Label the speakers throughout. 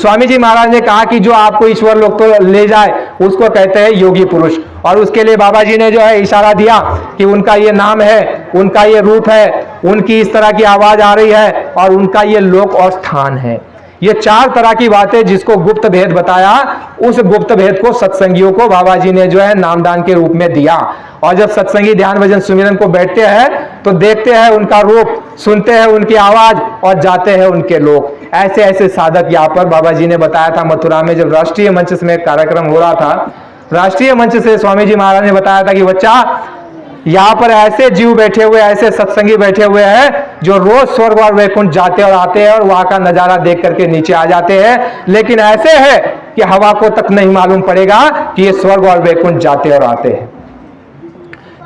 Speaker 1: स्वामी जी महाराज ने कहा कि जो आपको ईश्वर लोक तो ले जाए उसको कहते हैं योगी पुरुष, और उसके लिए बाबा जी ने जो है इशारा दिया कि उनका ये नाम है, उनका ये रूप है, उनकी इस तरह की आवाज आ रही है और उनका ये लोक और स्थान है। ये 4 तरह की बातें जिसको गुप्त भेद बताया, उस गुप्त भेद को सत्संगियों को बाबा जी ने जो है नामदान के रूप में दिया। और जब सत्संगी ध्यान भजन सुमिरन को बैठते हैं तो देखते हैं उनका रूप, सुनते हैं उनकी आवाज और जाते हैं उनके लोक। ऐसे ऐसे साधक यहाँ पर बाबा जी ने बताया था। मथुरा में जब राष्ट्रीय मंच में कार्यक्रम हो रहा था, राष्ट्रीय मंच से स्वामी जी महाराज ने बताया था कि बच्चा, यहाँ पर ऐसे जीव बैठे हुए, ऐसे सत्संगी बैठे हुए हैं जो रोज स्वर्ग और वैकुंठ जाते और आते हैं और वहां का नजारा देख करके नीचे आ जाते हैं, लेकिन ऐसे है कि हवा को तक नहीं मालूम पड़ेगा कि ये स्वर्ग और वैकुंठ जाते और आते हैं।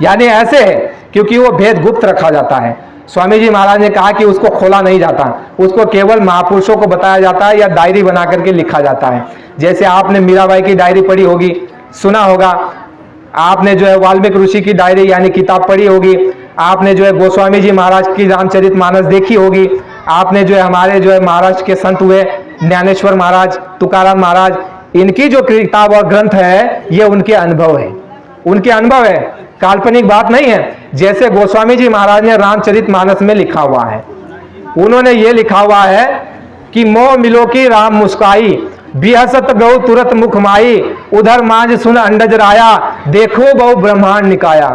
Speaker 1: यानी ऐसे है क्योंकि वो भेद गुप्त रखा जाता है। स्वामी जी महाराज ने कहा कि उसको खोला नहीं जाता, उसको केवल महापुरुषों को बताया जाता है या डायरी बना करके लिखा जाता है। जैसे आपने मीराबाई की डायरी पढ़ी होगी, सुना होगा, आपने जो है वाल्मीकि ऋषि की डायरी यानी किताब पढ़ी होगी, आपने जो है गोस्वामी जी महाराज की रामचरितमानस देखी होगी, आपने जो है हमारे जो है महाराष्ट्र के संत हुए ज्ञानेश्वर महाराज, तुकाराम महाराज, इनकी जो किताब और ग्रंथ है ये उनके अनुभव है, उनके अनुभव है, काल्पनिक बात नहीं है। जैसे गोस्वामी जी महाराज ने रामचरितमानस में लिखा हुआ है, उन्होंने ये लिखा हुआ है कि मोह मिलो की राम मुस्काई, बिहसत गौ तुरत मुख माई, उधर मांझ सुन अंडज राया, देखो बहु ब्रह्मांड निकाया।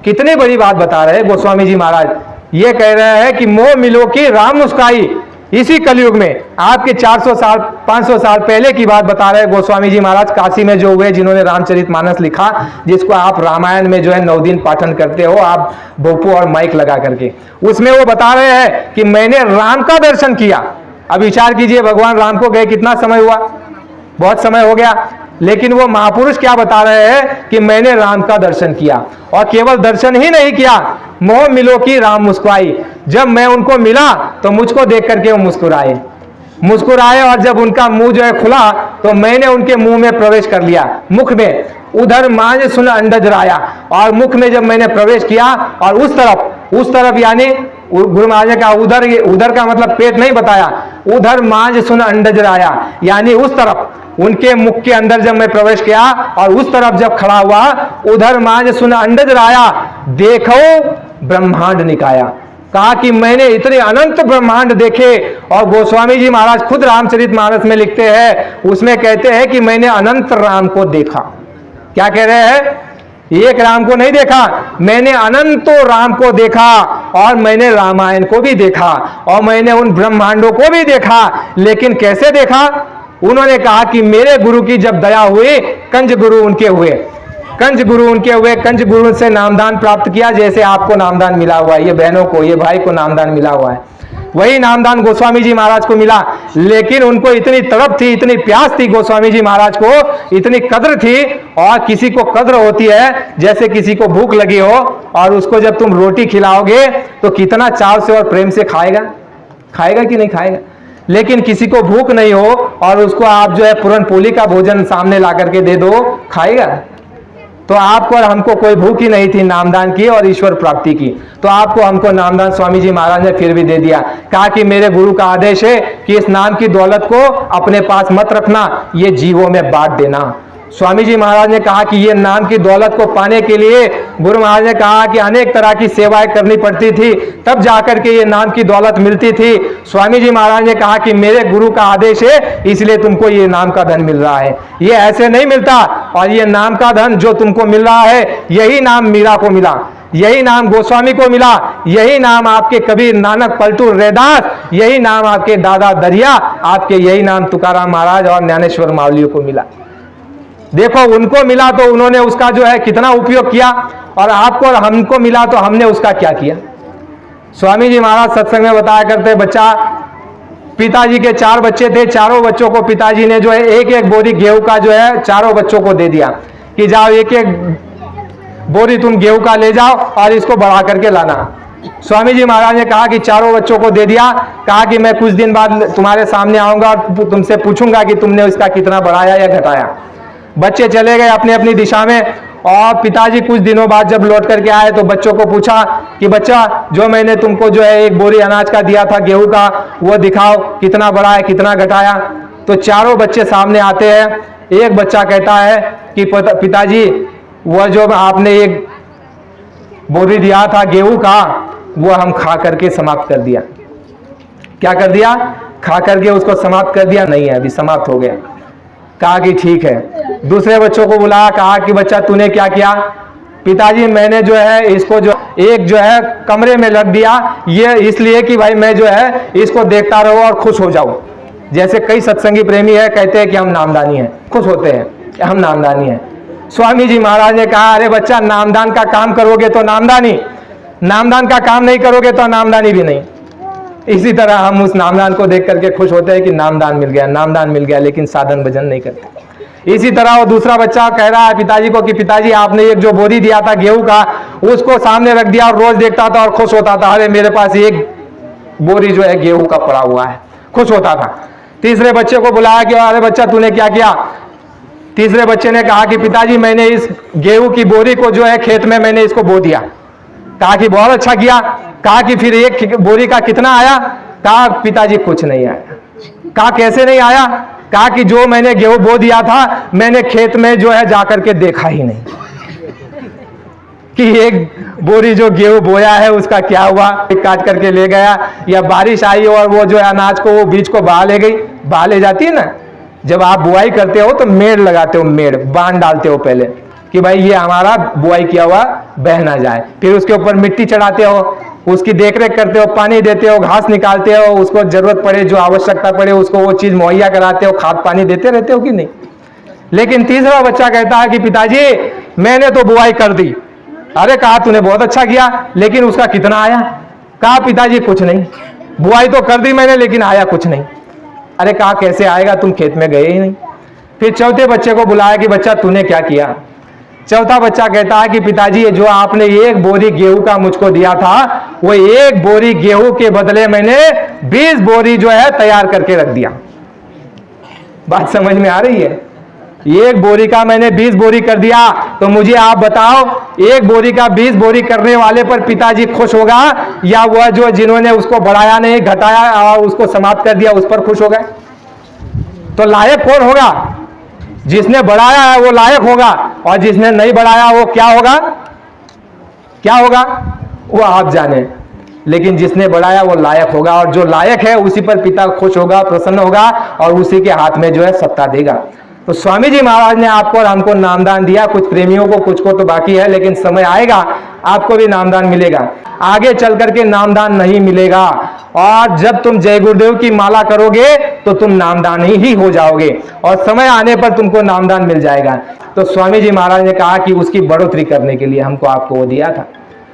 Speaker 1: कितनी बड़ी बात बता रहे हैं गोस्वामी जी महाराज। ये कह रहे हैं कि मोह मिलो की राम मुस्काई, इसी कलयुग में आपके 400 साल 500 साल पहले की बात बता रहे हैं गोस्वामी जी महाराज, काशी में जो हुए, जिन्होंने रामचरितमानस लिखा, जिसको आप रामायण में जो है 9 दिन पाठन करते हो आप भोपू और माइक लगा करके। उसमें वो बता रहे हैं कि मैंने राम का दर्शन किया। अब विचार कीजिए, भगवान राम को गए कितना समय हुआ, बहुत समय हो गया, लेकिन वो महापुरुष क्या बता रहे हैं कि मैंने राम का दर्शन किया। और केवल दर्शन ही नहीं किया, मोह मिलो की राम मुस्कुराई, जब मैं उनको मिला तो मुझको देख करके वो मुस्कुराए और जब उनका मुंह जो है खुला तो मैंने उनके मुंह में प्रवेश कर लिया, मुख में। उधर मांझ सुन अंडज राया, और मुख में जब मैंने प्रवेश किया और उस तरफ यानी गुरु महाराज ने कहा उधर का मतलब पेट नहीं बताया, उधर मांझ सुन अंडज राया, यानी उस तरफ उनके मुख के अंदर जब मैं प्रवेश किया और उस तरफ जब खड़ा हुआ, उधर मांझ सुन अंडज राया, देखो ब्रह्मांड निकाया। कहा कि मैंने इतने अनंत ब्रह्मांड देखे। और गोस्वामी जी महाराज खुद रामचरितमानस में लिखते हैं, उसमें कहते हैं कि मैंने अनंत राम को देखा। क्या कह रहे हैं? एक राम को नहीं देखा, मैंने अनंतों राम को देखा, और मैंने रामायण को भी देखा, और मैंने उन ब्रह्मांडों को भी देखा। लेकिन कैसे देखा? उन्होंने कहा कि मेरे गुरु की जब दया हुई, कंज गुरु उनके हुए, कंज गुरु से नामदान प्राप्त किया। जैसे आपको नामदान मिला हुआ है, ये बहनों को, ये भाई को नामदान मिला हुआ है, वही नामदान गोस्वामी जी महाराज को मिला। लेकिन उनको इतनी तड़प थी, इतनी प्यास थी गोस्वामी जी महाराज को, इतनी कद्र थी। और किसी को कद्र होती है, जैसे किसी को भूख लगी हो और उसको जब तुम रोटी खिलाओगे तो कितना चाव से और प्रेम से खाएगा कि नहीं खाएगा। लेकिन किसी को भूख नहीं हो और उसको आप जो है पूरन पोली का भोजन सामने ला करके दे दो, खाएगा? तो आपको और हमको कोई भूख ही नहीं थी नामदान की और ईश्वर प्राप्ति की, तो आपको हमको नामदान स्वामी जी महाराज ने फिर भी दे दिया। कहा कि मेरे गुरु का आदेश है कि इस नाम की दौलत को अपने पास मत रखना, ये जीवों में बांट देना। स्वामी जी महाराज ने कहा कि ये नाम की दौलत को पाने के लिए गुरु महाराज ने कहा कि अनेक तरह की सेवाएं करनी पड़ती थी, तब जाकर के ये नाम की दौलत मिलती थी। स्वामी जी महाराज ने कहा कि मेरे गुरु का आदेश है, इसलिए तुमको ये नाम का धन मिल रहा है, ये ऐसे नहीं मिलता। और ये नाम का धन जो तुमको मिल रहा है, यही नाम मीरा को मिला, यही नाम गोस्वामी को मिला, यही नाम आपके कबीर, नानक, पलटू, रैदास, यही नाम आपके दादा दरिया, आपके यही नाम तुकाराम महाराज और ज्ञानेश्वर मावलियों को मिला। देखो, उनको मिला तो उन्होंने उसका जो है कितना उपयोग किया, और आपको और हमको मिला तो हमने उसका क्या किया। स्वामी जी महाराज सत्संग में बताया करते, बच्चा, पिताजी के 4 बच्चे थे, चारों बच्चों को पिताजी ने जो है एक एक बोरी गेहूं का जो है चारों बच्चों को दे दिया कि जाओ एक एक बोरी तुम गेहूं का ले जाओ और इसको बढ़ा करके लाना। स्वामी जी महाराज ने कहा कि चारों बच्चों को दे दिया। कहा कि मैं कुछ दिन बाद तुम्हारे सामने आऊंगा और तुमसे पूछूंगा कि तुमने इसका कितना बढ़ाया या घटाया। बच्चे चले गए अपनी अपनी दिशा में, और पिताजी कुछ दिनों बाद जब लौट करके आए तो बच्चों को पूछा कि बच्चा, जो मैंने तुमको जो है एक बोरी अनाज का दिया था, गेहूं का, वो दिखाओ कितना बढ़ा है, कितना घटाया। तो चारों बच्चे सामने आते हैं। एक बच्चा कहता है कि पिताजी वह जो आपने एक बोरी दिया था गेहूं का, वो हम खा करके समाप्त कर दिया। क्या कर दिया? खा करके उसको समाप्त कर दिया। नहीं है, अभी समाप्त हो गया। कहा कि ठीक है। दूसरे बच्चों को बुलाया, कहा कि बच्चा तूने क्या किया? पिताजी मैंने जो है इसको जो एक जो है कमरे में रख दिया, ये इसलिए कि भाई मैं जो है इसको देखता रहूं और खुश हो जाऊं। जैसे कई सत्संगी प्रेमी है, कहते हैं कि हम नामदानी हैं, खुश होते हैं कि हम नामदानी हैं। स्वामी जी महाराज ने कहा, अरे बच्चा नामदान का काम करोगे तो नामदानी, नामदान का काम नहीं करोगे तो नामदानी भी नहीं। इसी तरह हम उस नामदान को देख करके खुश होते हैं कि नामदान मिल गया, नामदान मिल गया, लेकिन साधन भजन नहीं करते। इसी तरह वो दूसरा बच्चा कह रहा है पिताजी को कि पिताजी आपने एक जो बोरी दिया था गेहूं का, उसको सामने रख दिया और रोज देखता था और खुश होता था, अरे मेरे पास एक बोरी जो है गेहूं का पड़ा हुआ है, खुश होता था। तीसरे बच्चे को बुलाया कि अरे बच्चा तूने क्या किया? तीसरे बच्चे ने कहा कि पिताजी मैंने इस गेहूं की बोरी को जो है खेत में मैंने इसको बो दिया। कहा कि बहुत अच्छा किया। कहा कि फिर एक बोरी का कितना आया? कहा पिताजी कुछ नहीं आया। कहा कैसे नहीं आया? कहा कि जो मैंने गेहूं बो दिया था मैंने खेत में जो है जाकर के देखा ही नहीं कि एक बोरी जो गेहूं बोया है उसका क्या हुआ। काट करके ले गया, या बारिश आई और वो जो अनाज को वो बीज को बहा ले गई। बहा ले जाती है ना, जब आप बुआई करते हो तो मेड़ लगाते हो, मेड़ बांध डालते हो पहले कि भाई ये हमारा बुआई किया हुआ बह ना जाए। फिर उसके ऊपर मिट्टी चढ़ाते हो, उसकी देखरेख करते हो, पानी देते हो, घास निकालते हो, उसको जरूरत पड़े जो आवश्यकता पड़े उसको वो चीज मुहैया कराते हो, खाद पानी देते रहते हो कि नहीं। लेकिन तीसरा बच्चा कहता है कि पिताजी मैंने तो बुआई कर दी। अरे कहा तूने बहुत अच्छा किया, लेकिन उसका कितना आया? कहा पिताजी कुछ नहीं, बुआई तो कर दी मैंने लेकिन आया कुछ नहीं। अरे कहा कैसे आएगा, तुम खेत में गए ही नहीं। फिर चौथे बच्चे को बुलाया कि बच्चा तूने क्या किया? चौथा बच्चा कहता है कि पिताजी जो आपने एक बोरी गेहूं का मुझको दिया था, वो एक बोरी गेहूं के बदले मैंने 20 बोरी जो है तैयार करके रख दिया। बात समझ में आ रही है? एक बोरी का मैंने 20 बोरी कर दिया। तो मुझे आप बताओ, एक बोरी का 20 बोरी करने वाले पर पिताजी खुश होगा, या वह जो जिन्होंने उसको बढ़ाया नहीं, घटाया और उसको समाप्त कर दिया उस पर खुश हो गए? तो लायक कौन होगा? जिसने बढ़ाया है वो लायक होगा, और जिसने नहीं बढ़ाया वो क्या होगा? क्या होगा वो आप जाने। लेकिन जिसने बढ़ाया वो लायक होगा, और जो लायक है उसी पर पिता खुश होगा, प्रसन्न होगा, और उसी के हाथ में जो है सत्ता देगा। तो स्वामी जी महाराज ने आपको और हमको नामदान दिया। कुछ प्रेमियों को, कुछ को तो बाकी है, लेकिन समय आएगा आपको भी नामदान मिलेगा। आगे चल करके नामदान नहीं मिलेगा, और जब तुम जय गुरुदेव की माला करोगे तो तुम नामदान ही हो जाओगे, और समय आने पर तुमको नामदान मिल जाएगा। तो स्वामी जी महाराज ने कहा कि उसकी बढ़ोतरी करने के लिए हमको आपको वो दिया था।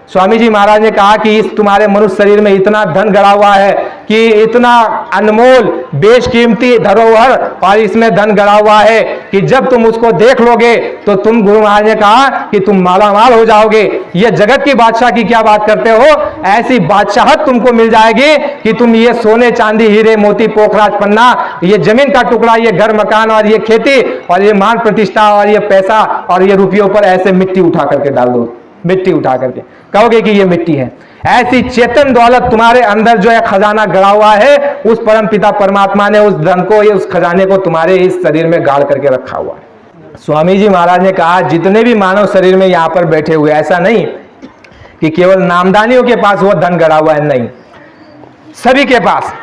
Speaker 1: स्वामी जी महाराज ने कहा कि इस तुम्हारे मनुष्य शरीर में इतना धन गड़ा हुआ है कि इतना अनमोल बेशकीमती धरोहर, और इसमें धन गड़ा हुआ है कि जब तुम उसको देख लोगे तो तुम, गुरु महाराज ने कहा कि तुम मालामाल हो जाओगे। ये जगत की बादशाह की क्या बात करते हो, ऐसी बादशाहत तुमको मिल जाएगी कि तुम ये सोने चांदी हीरे मोती पोखराज पन्ना, ये जमीन का टुकड़ा, ये घर मकान और ये खेती और ये मान प्रतिष्ठा और ये पैसा और ये रुपयों पर ऐसे मिट्टी उठा करके डाल दो, मिट्टी उठा करके कहोगे कि ये मिट्टी है। ऐसी चेतन दौलत तुम्हारे अंदर जो है खजाना गड़ा हुआ है, उस परम पिता परमात्मा ने उस धन को, ये उस खजाने को तुम्हारे इस शरीर में गाड़ करके रखा हुआ है। स्वामी जी महाराज ने कहा जितने भी मानव शरीर में यहाँ पर बैठे हुए, ऐसा नहीं कि केवल नामदानियों के पास वो धन गड़ा हुआ है, नहीं, सभी के पास,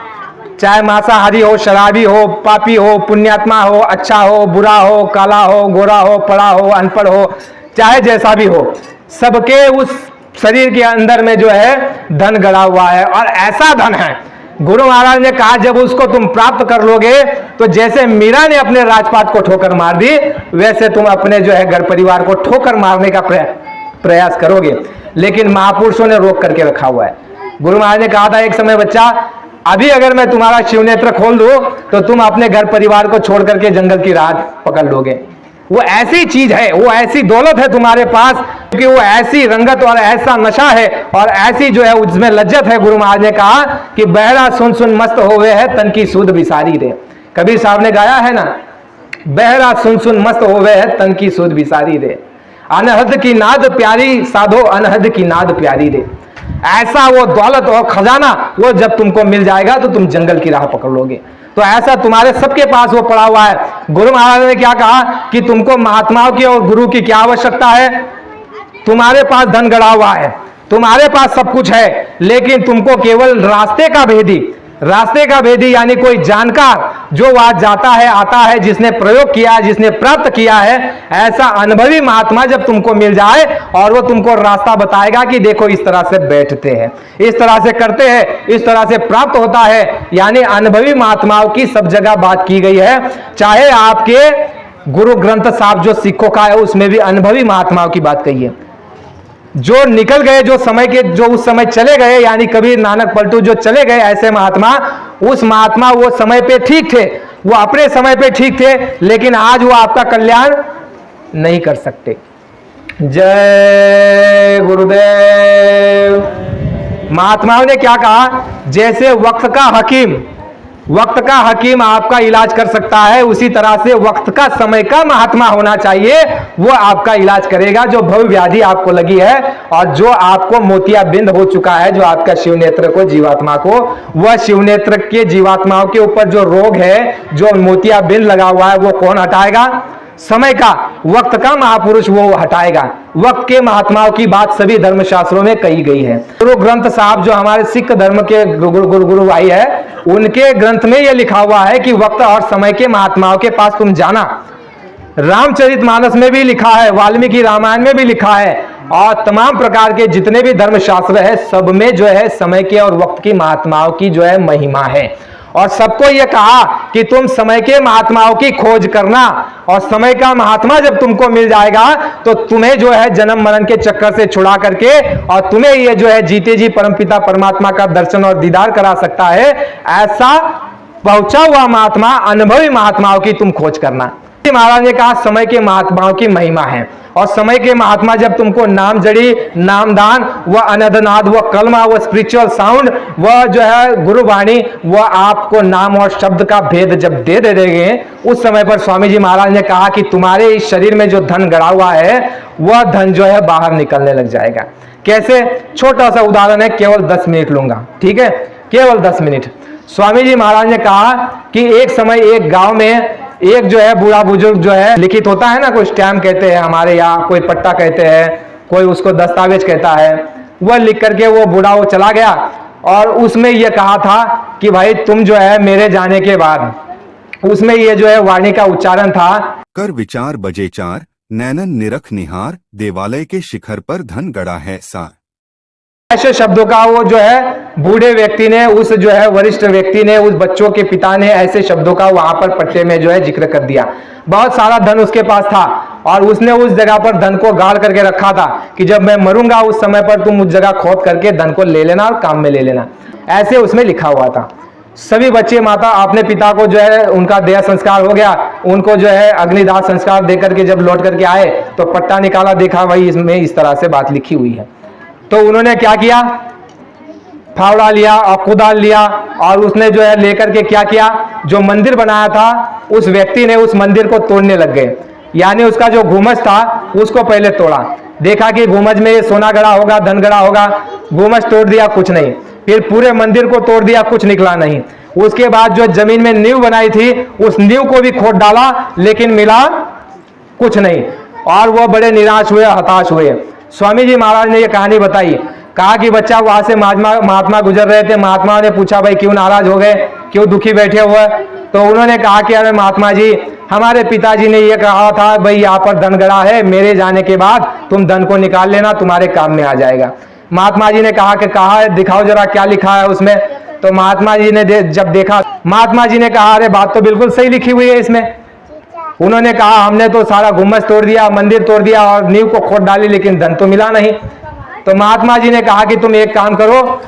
Speaker 1: चाहे मांसाहारी हो, शराबी हो, पापी हो, पुण्यात्मा हो, अच्छा हो, बुरा हो, काला हो, गोरा हो, पढ़ा हो, अनपढ़ हो, चाहे जैसा भी हो, सबके उस शरीर के अंदर में जो है धन गड़ा हुआ है। और ऐसा धन है, गुरु महाराज ने कहा जब उसको तुम प्राप्त कर लोगे तो जैसे मीरा ने अपने राजपाट को ठोकर मार दी, वैसे तुम अपने जो है घर परिवार को ठोकर मारने का प्रयास करोगे। लेकिन महापुरुषों ने रोक करके रखा हुआ है। गुरु महाराज ने कहा था एक समय, बच्चा अभी अगर मैं तुम्हारा शिवनेत्र खोल दूं तो तुम अपने घर परिवार को छोड़ करके जंगल की राह पकड़ लोगे। वो ऐसी चीज है, वो ऐसी दौलत है तुम्हारे पास, क्योंकि वो ऐसी रंगत और ऐसा नशा है और ऐसी जो है उसमें लज्जत है। गुरु महाराज ने कहा कि बहरा सुन सुन मस्त होवे है, तन की सूद बिसारी रे। कबीर साहब ने गाया है ना, बहरा सुन सुन मस्त होवे है, तन की सूद बिसारी रे, अनहद की नाद प्यारी साधो, अनहद की नाद प्यारी रे। ऐसा वो दौलत और खजाना वो जब तुमको मिल जाएगा तो तुम जंगल की राह पकड़ लोगे। तो ऐसा तुम्हारे सबके पास वो पड़ा हुआ है। गुरु महाराज ने क्या कहा कि तुमको महात्माओं की और गुरु की क्या आवश्यकता है? तुम्हारे पास धन गड़ा हुआ है, तुम्हारे पास सब कुछ है, लेकिन तुमको केवल रास्ते का भेदी यानी कोई जानकार जो वहां जाता है आता है, जिसने प्रयोग किया है, जिसने प्राप्त किया है, ऐसा अनुभवी महात्मा जब तुमको मिल जाए और वो तुमको रास्ता बताएगा कि देखो इस तरह से बैठते हैं, इस तरह से करते हैं, इस तरह से प्राप्त होता है। यानी अनुभवी महात्माओं की सब जगह बात की गई है। चाहे आपके गुरु ग्रंथ साहब जो सिखों का है उसमें भी अनुभवी महात्माओं की बात कही है। जो निकल गए, जो समय के, जो उस समय चले गए, यानी कबीर नानक पलटू जो चले गए, ऐसे महात्मा, उस महात्मा वो समय पे ठीक थे, वो अपने समय पे ठीक थे, लेकिन आज वो आपका कल्याण नहीं कर सकते। जय गुरुदेव। महात्माओं ने क्या कहा? जैसे वक्त का हकीम आपका इलाज कर सकता है, उसी तरह से वक्त का, समय का महात्मा होना चाहिए, वो आपका इलाज करेगा। जो भव व्याधि आपको लगी है और जो आपको मोतियाबिंद हो चुका है, जो आपका शिव नेत्र को, जीवात्मा को, वह शिव नेत्र के जीवात्माओं के ऊपर जो रोग है, जो मोतियाबिंद लगा हुआ है, वो कौन हटाएगा? समय का, वक्त का महापुरुष वो हटाएगा। वक्त के महात्माओं की बात सभी धर्मशास्त्रों में कही गई है। गुरु ग्रंथ साहब जो हमारे सिख धर्म के गुरु भाई है, उनके ग्रंथ में यह लिखा हुआ है कि वक्त और समय के महात्माओं के पास तुम जाना। रामचरितमानस में भी लिखा है, वाल्मीकि रामायण में भी लिखा है, और तमाम प्रकार के जितने भी धर्मशास्त्र है, सब में जो है समय के और वक्त की महात्माओं की जो है महिमा है। और सबको यह कहा कि तुम समय के महात्माओं की खोज करना, और समय का महात्मा जब तुमको मिल जाएगा तो तुम्हें जो है जन्म मरण के चक्कर से छुड़ा करके और तुम्हें ये जो है जीते जी परमपिता परमात्मा का दर्शन और दीदार करा सकता है। ऐसा पहुंचा हुआ महात्मा, अनुभवी महात्माओं की तुम खोज करना। महाराज ने कहा समय के महात्माओं की महिमा है, और समय के महात्मा जब तुमको नाम जड़ी, नामदान, वह अनदनाद, वह कलमा, वह स्पिरिचुअल साउंड, वह जो है गुरुवाणी, वह आपको नाम और शब्द का भेद जब दे देंगे, उस समय पर स्वामी जी महाराज ने कहा कि तुम्हारे इस शरीर में जो धन गड़ा हुआ है, वह धन जो है बाहर निकलने लग जाएगा। कैसे? छोटा सा उदाहरण है, केवल 10 मिनट लूंगा, ठीक है, केवल 10 मिनट। स्वामी जी महाराज ने कहा कि एक समय एक गांव में एक जो है बूढ़ा बुजुर्ग जो है, लिखित होता है ना, कोई स्टैम्प कहते हैं हमारे यहाँ, कोई पट्टा कहते हैं, कोई उसको दस्तावेज कहता है, वह लिख करके वो बूढ़ा वो चला गया, और उसमें यह कहा था कि भाई तुम जो है मेरे जाने के बाद, उसमें ये जो है वाणी का उच्चारण था,
Speaker 2: कर विचार बजे चार, नैनन निरख निहार, देवालय के शिखर पर धन गड़ा है सार।
Speaker 1: ऐसे शब्दों का वो जो है बूढ़े व्यक्ति ने, उस जो है वरिष्ठ व्यक्ति ने, उस बच्चों के पिता ने ऐसे शब्दों का वहां पर पट्टे में जो है जिक्र कर दिया। बहुत सारा धन उसके पास था, और उसने उस जगह पर धन को गाड़ करके रखा था कि जब मैं मरूंगा उस समय पर तुम उस जगह खोद करके धन को ले लेना और काम में ले लेना, ऐसे उसमें लिखा हुआ था। सभी बच्चे माता अपने पिता को जो है उनका देह संस्कार हो गया, उनको जो है अग्निदाह संस्कार दे करके जब लौट करके आए तो पट्टा निकाला, देखा भाई इसमें इस तरह से बात लिखी हुई है। तो उन्होंने क्या किया? फावड़ा लिया और कुदाल लिया, और उसने जो है लेकर के क्या किया, जो मंदिर बनाया था उस व्यक्ति ने उस मंदिर को तोड़ने लग गए। यानी उसका जो गुमज था उसको पहले तोड़ा, देखा कि गुमज में ये सोना गड़ा होगा, धन गड़ा होगा, गुमज तोड़ दिया, कुछ नहीं। फिर पूरे मंदिर को तोड़ दिया, कुछ निकला नहीं। उसके बाद जो जमीन में नींव बनाई थी उस नींव को भी खोद डाला, लेकिन मिला कुछ नहीं, और वो बड़े निराश हुए, हताश हुए। स्वामी जी महाराज ने ये कहानी बताई, कहा कि बच्चा वहां से महात्मा गुजर रहे थे, महात्मा ने पूछा भाई क्यों नाराज हो गए, क्यों दुखी बैठे हुए? तो उन्होंने कहा कि अरे महात्मा जी, हमारे पिताजी ने ये कहा था भाई यहाँ पर धन गड़ा है, मेरे जाने के बाद तुम धन को निकाल लेना, तुम्हारे काम में आ जाएगा। महात्मा जी ने कहा कि कहा है, दिखाओ जरा क्या लिखा है उसमें। तो महात्मा जी ने जब देखा, महात्मा जी ने कहा अरे बात तो बिल्कुल सही लिखी हुई है इसमें। उन्होंने कहा हमने तो सारा गुम्बज तोड़ दिया, मंदिर तोड़ दिया और नींव को खोद डाली, लेकिन धन तो मिला नहीं। तो महात्मा जी ने कहा कि तुम एक काम करो,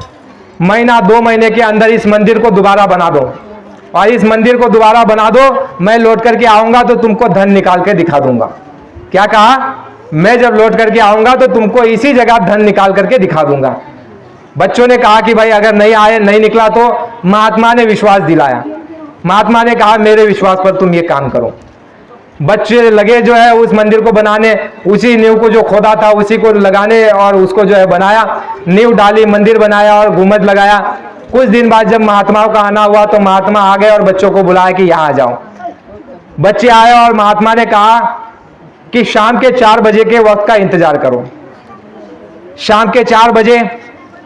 Speaker 1: महीना 2 महीने के अंदर इस मंदिर को दोबारा बना दो, और इस मंदिर को दोबारा बना दो, मैं लौट करके आऊंगा तो तुमको धन निकाल के दिखा दूंगा। क्या कहा? मैं जब लौट करके आऊंगा तो तुमको इसी जगह धन निकाल करके दिखा दूंगा। बच्चों ने कहा कि भाई अगर नहीं आए, नहीं निकला तो महात्मा ने विश्वास दिलाया। महात्मा ने कहा मेरे विश्वास पर तुम ये काम करो। बच्चे लगे जो है उस मंदिर को बनाने, उसी नींव को जो खोदा था उसी को लगाने, और उसको जो है बनाया, नींव डाली, मंदिर बनाया और गुम्बद लगाया। कुछ दिन बाद जब महात्माओं का आना हुआ तो महात्मा आ गए और बच्चों को बुलाया कि यहां आ जाओ। बच्चे आए और महात्मा ने कहा कि शाम के 4 बजे के वक्त का इंतजार करो। शाम के 4 बजे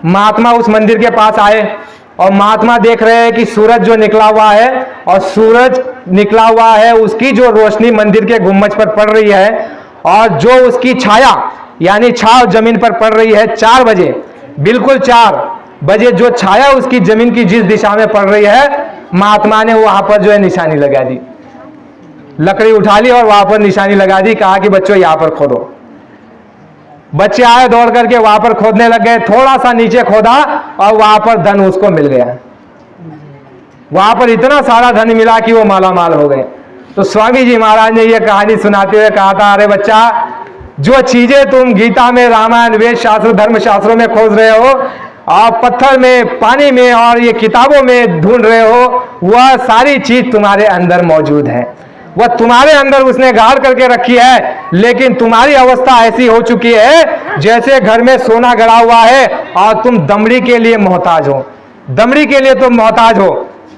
Speaker 1: महात्मा उस मंदिर के पास आए और महात्मा देख रहे हैं कि सूरज जो निकला हुआ है और सूरज निकला हुआ है उसकी जो रोशनी मंदिर के गुम्बज पर पड़ रही है और जो उसकी छाया यानी छाव जमीन पर पड़ रही है 4 बजे, बिल्कुल 4 बजे जो छाया उसकी जमीन की जिस दिशा में पड़ रही है, महात्मा ने वहां पर जो है निशानी लगा दी, लकड़ी उठा ली और वहां पर निशानी लगा दी। कहा कि बच्चों यहां पर खोदो। बच्चे आए दौड़ करके वहां पर खोदने लग गए। थोड़ा सा नीचे खोदा और वहां पर धन उसको मिल गया। वहां पर इतना सारा धन मिला कि वो मालामाल हो गए। तो स्वामी जी महाराज ने ये कहानी सुनाते हुए कहा था, अरे बच्चा, जो चीजें तुम गीता में, रामायण, वेद शास्त्र, धर्म शास्त्रों में खोज रहे हो और पत्थर में, पानी में और ये किताबों में ढूंढ रहे हो, वह सारी चीज तुम्हारे अंदर मौजूद है। वह तुम्हारे अंदर उसने गाड़ करके रखी है। लेकिन तुम्हारी अवस्था ऐसी हो चुकी है जैसे घर में सोना गड़ा हुआ है और तुम दमड़ी के लिए मोहताज हो। दमड़ी के लिए तुम मोहताज हो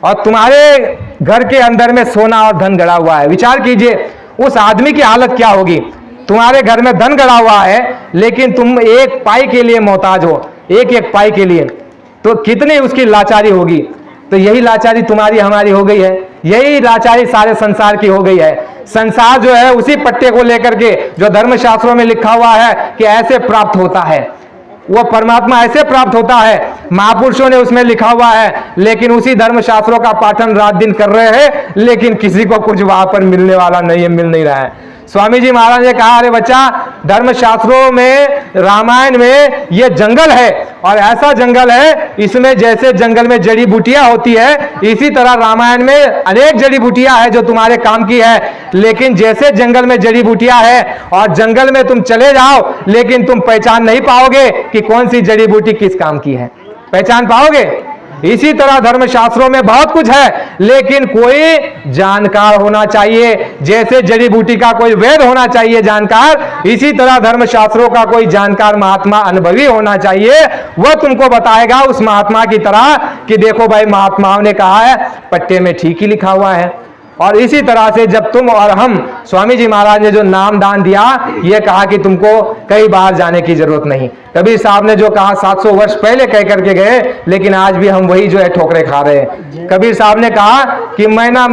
Speaker 1: और तुम्हारे घर के अंदर में सोना और धन गड़ा हुआ है। विचार कीजिए उस आदमी की हालत क्या होगी। तुम्हारे घर में धन गड़ा हुआ है लेकिन तुम एक पाई के लिए मोहताज हो, एक एक पाई के लिए, तो कितनी उसकी लाचारी होगी। तो यही लाचारी तुम्हारी हमारी हो गई है, यही लाचारी सारे संसार की हो गई है। संसार जो है उसी पट्टे को लेकर के जो धर्मशास्त्रों में लिखा हुआ है कि ऐसे प्राप्त होता है, वो परमात्मा ऐसे प्राप्त होता है, महापुरुषों ने उसमें लिखा हुआ है। लेकिन उसी धर्मशास्त्रों का पाठन रात दिन कर रहे हैं, लेकिन किसी को कुछ वहां पर मिलने वाला नहीं है, मिल नहीं रहा है। स्वामी जी महाराज ने कहा, अरे बच्चा, धर्मशास्त्रों में, रामायण में ये जंगल है और ऐसा जंगल है, इसमें जैसे जंगल में जड़ी बूटियां होती है, इसी तरह रामायण में अनेक जड़ी बूटियां है जो तुम्हारे काम की है। लेकिन जैसे जंगल में जड़ी बूटियां है और जंगल में तुम चले जाओ, लेकिन तुम पहचान नहीं पाओगे कि कौन सी जड़ी बूटी किस काम की है, पहचान पाओगे। इसी तरह धर्मशास्त्रों में बहुत कुछ है, लेकिन कोई जानकार होना चाहिए। जैसे जड़ी बूटी का कोई वेद होना चाहिए जानकार, इसी तरह धर्मशास्त्रों का कोई जानकार महात्मा अनुभवी होना चाहिए। वह तुमको बताएगा उस महात्मा की तरह कि देखो भाई, महात्माओं ने कहा है, पट्टे में ठीक ही लिखा हुआ है। और इसी तरह से जब तुम और हम, स्वामी जी महाराज ने जो नाम दान दिया, ये कहा कि तुमको कई बार जाने की जरूरत नहीं। कबीर साहब ने जो कहा 700 वर्ष पहले कह करके गए, लेकिन आज भी हम वही जो है ठोकरे खा रहे हैं। कबीर साहब ने कहा कि मैं ना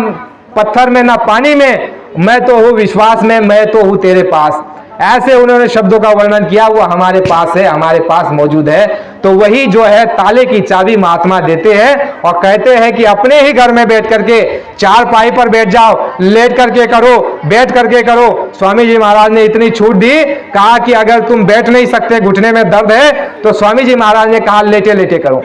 Speaker 1: पत्थर में ना पानी में, मैं तो हूँ विश्वास में, मैं तो हूँ तेरे पास। ऐसे उन्होंने शब्दों का वर्णन किया। वो हमारे पास है, हमारे पास मौजूद है। तो वही जो है ताले की चाबी महात्मा देते हैं और कहते हैं कि अपने ही घर में बैठ करके, चारपाई पर बैठ जाओ, लेट करके करो, बैठ करके करो। स्वामी जी महाराज ने इतनी छूट दी, कहा कि अगर तुम बैठ नहीं सकते, घुटने में दर्द है, तो स्वामी जी महाराज ने कहा लेटे लेटे करो।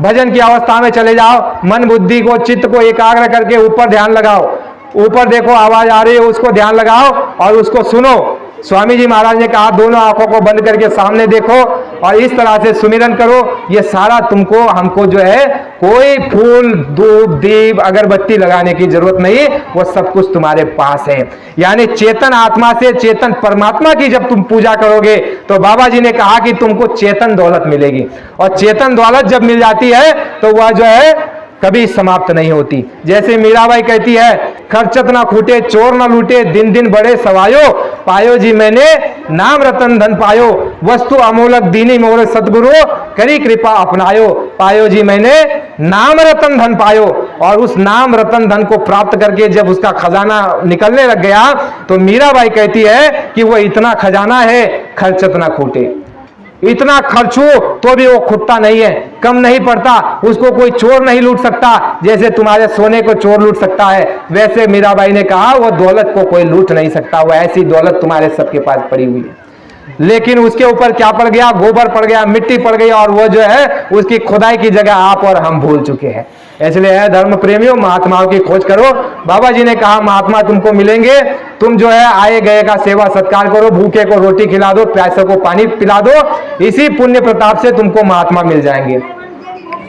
Speaker 1: भजन की अवस्था में चले जाओ, मन बुद्धि को, चित्त को एकाग्र करके ऊपर ध्यान लगाओ। ऊपर देखो आवाज आ रही है, उसको ध्यान लगाओ और उसको सुनो। स्वामी जी महाराज ने कहा दोनों आंखों को बंद करके सामने देखो और इस तरह से सुमिरन करो। ये सारा तुमको, हमको जो है कोई फूल, धूप, दीप, अगरबत्ती लगाने की जरूरत नहीं, वो सब कुछ तुम्हारे पास है। यानी चेतन आत्मा से चेतन परमात्मा की जब तुम पूजा करोगे तो बाबा जी ने कहा कि तुमको चेतन दौलत मिलेगी। और चेतन दौलत जब मिल जाती है तो वह जो है कभी समाप्त नहीं होती। जैसे मीराबाई कहती है, खर्चत ना खूटे, चोर ना लूटे, दिन दिन बड़े सवायो, पायो जी मैंने नाम रतन धन पायो, वस्तु अमूलक दीनी मोर सदगुरु, करी कृपा अपनायो, पायो जी मैंने नाम रतन धन पायो। और उस नाम रतन धन को प्राप्त करके जब उसका खजाना निकलने लग गया तो मीराबाई कहती है कि वो इतना खजाना है, खर्चत ना खूटे। इतना खर्च हो तो भी वो खुटता नहीं है, कम नहीं पड़ता, उसको कोई चोर नहीं लूट सकता। जैसे तुम्हारे सोने को चोर लूट सकता है, वैसे मीराबाई ने कहा वो दौलत को कोई लूट नहीं सकता। वो ऐसी दौलत तुम्हारे सबके पास पड़ी हुई है, लेकिन उसके ऊपर क्या पड़ गया, गोबर पड़ गया, मिट्टी पड़ गई, और वो जो है उसकी खुदाई की जगह आप और हम भूल चुके हैं। इसलिए है धर्म प्रेमियों, महात्माओं की खोज करो। बाबा जी ने कहा महात्मा तुमको मिलेंगे, तुम जो है आए गए का सेवा सत्कार करो, भूखे को रोटी खिला दो, प्यासे को पानी पिला दो, इसी पुण्य प्रताप से तुमको महात्मा मिल जाएंगे।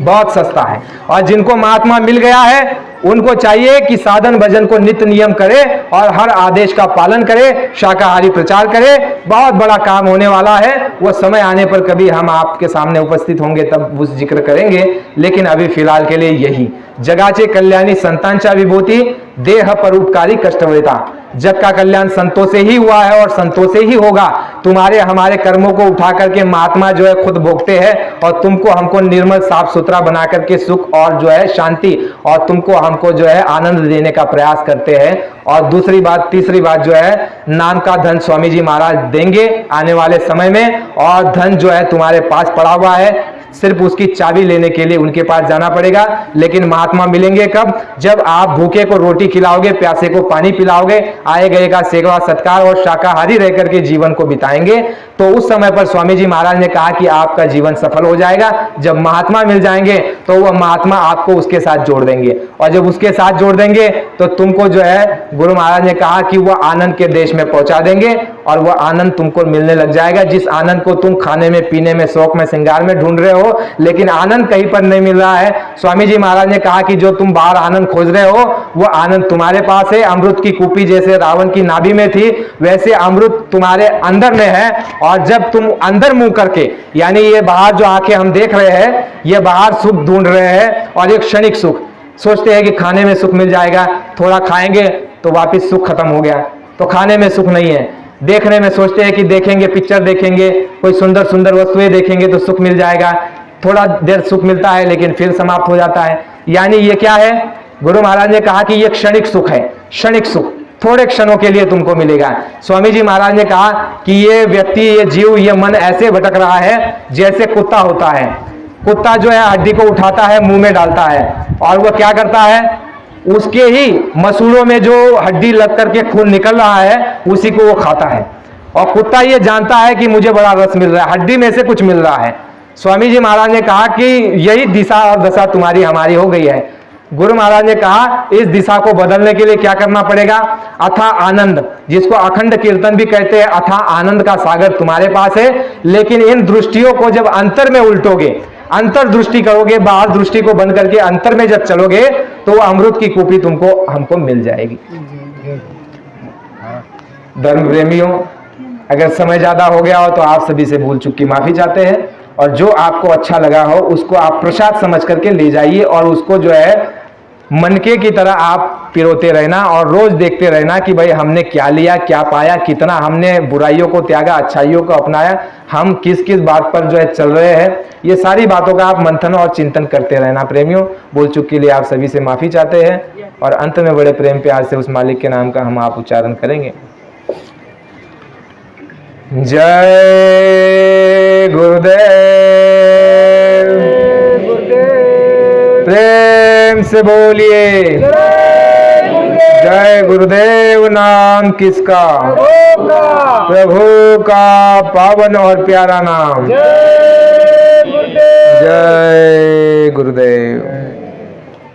Speaker 1: बहुत सस्ता है। और जिनको महात्मा मिल गया है उनको चाहिए कि साधन भजन को नित्य नियम करे और हर आदेश का पालन करे, शाकाहारी प्रचार करे। बहुत बड़ा काम होने वाला है। वो समय आने पर कभी हम आपके सामने उपस्थित होंगे तब उस जिक्र करेंगे, लेकिन अभी फिलहाल के लिए यही। जगाचे कल्याणी संतांच्या विभूती, देह परोपकारी कष्टवेता। जग का कल्याण संतों से ही हुआ है और संतों से ही होगा। तुम्हारे हमारे कर्मों को उठा करके महात्मा जो है खुद भोगते हैं और तुमको हमको निर्मल साफ सुथरा बना करके सुख और जो है शांति और तुमको हमको जो है आनंद देने का प्रयास करते हैं। और दूसरी बात, तीसरी बात जो है, नाम का धन स्वामी जी महाराज देंगे आने वाले समय में, और धन जो है तुम्हारे पास पड़ा हुआ है, सिर्फ उसकी चाबी लेने के लिए उनके पास जाना पड़ेगा। लेकिन महात्मा मिलेंगे कब? जब आप भूखे को रोटी खिलाओगे, प्यासे को पानी पिलाओगे, आए गए का सेवा सत्कार और शाकाहारी रह करके जीवन को बिताएंगे, तो उस समय पर स्वामी जी महाराज ने कहा कि आपका जीवन सफल हो जाएगा। जब महात्मा मिल जाएंगे तो वह महात्मा आपको उसके साथ जोड़ देंगे, और जब उसके साथ जोड़ देंगे तो तुमको जो है गुरु महाराज ने कहा कि वह आनंद के देश में पहुंचा देंगे और वह आनंद तुमको मिलने लग जाएगा। जिस आनंद को तुम खाने में, पीने में, शौक में, श्रृंगार में ढूंढ रहे हो, लेकिन आनंद कहीं पर नहीं मिल रहा है। स्वामी जी महाराज ने कहा कि जो तुम बाहर आनंद खोज रहे हो वो आनंद तुम्हारे पास है। अमृत की कूपी जैसे रावण की नाभि में थी, वैसे अमृत तुम्हारे अंदर में है। और जब तुम अंदर मुंह करके, यानी ये बाहर जो आंखें हम देख रहे हैं, ये बाहर सुख ढूंढ रहे हैं और एक क्षणिक सुख, सोचते हैं कि खाने में सुख मिल जाएगा, थोड़ा खाएंगे तो वापिस सुख खत्म हो गया, तो खाने में सुख नहीं है। देखने में सोचते हैं कि देखेंगे, पिक्चर देखेंगे, कोई सुंदर सुंदर वस्तुएं देखेंगे तो सुख मिल जाएगा, थोड़ा देर सुख मिलता है लेकिन फिर समाप्त हो जाता है। यानी ये क्या है? गुरु महाराज ने कहा कि ये क्षणिक सुख है, क्षणिक सुख थोड़े क्षणों के लिए तुमको मिलेगा। स्वामी जी महाराज ने कहा कि ये व्यक्ति, ये जीव, ये मन ऐसे भटक रहा है जैसे कुत्ता होता है। कुत्ता जो है हड्डी को उठाता है, मुंह में डालता है, और वह क्या करता है, उसके ही मसूड़ों में जो हड्डी लग करके खून निकल रहा है उसी को वो खाता है। और कुत्ता ये जानता है कि मुझे बड़ा रस मिल रहा है, हड्डी में से कुछ मिल रहा है। स्वामी जी महाराज ने कहा कि यही दिशा और दशा तुम्हारी हमारी हो गई है। गुरु महाराज ने कहा इस दिशा को बदलने के लिए क्या करना पड़ेगा? अथा आनंद, जिसको अखंड कीर्तन भी कहते हैं, अथा आनंद का सागर तुम्हारे पास है। लेकिन इन दृष्टियों को जब अंतर में उल्टोगे, अंतर दृष्टि करोगे, बाहर दृष्टि को बंद करके अंतर में जब चलोगे तो वो अमृत की कूपी तुमको हमको मिल जाएगी। धर्म प्रेमियों, अगर समय ज्यादा हो गया हो तो आप सभी से भूल चूक की माफी चाहते हैं, और जो आपको अच्छा लगा हो उसको आप प्रसाद समझ करके ले जाइए और उसको जो है मनके की तरह आप पिरोते रहना और रोज देखते रहना कि भाई हमने क्या लिया, क्या पाया, कितना हमने बुराइयों को त्यागा, अच्छाइयों को अपनाया, हम किस किस बात पर जो है चल रहे हैं। ये सारी बातों का आप मंथन और चिंतन करते रहना। प्रेमियों, भूल चूक के लिए आप सभी से माफी चाहते हैं और अंत में बड़े प्रेम प्यार से उस मालिक के नाम का हम आप उच्चारण करेंगे। जय गुरुदेव, प्रेम से बोलिए जय गुरुदेव। नाम किसका? प्रभु का पावन और प्यारा नाम। जय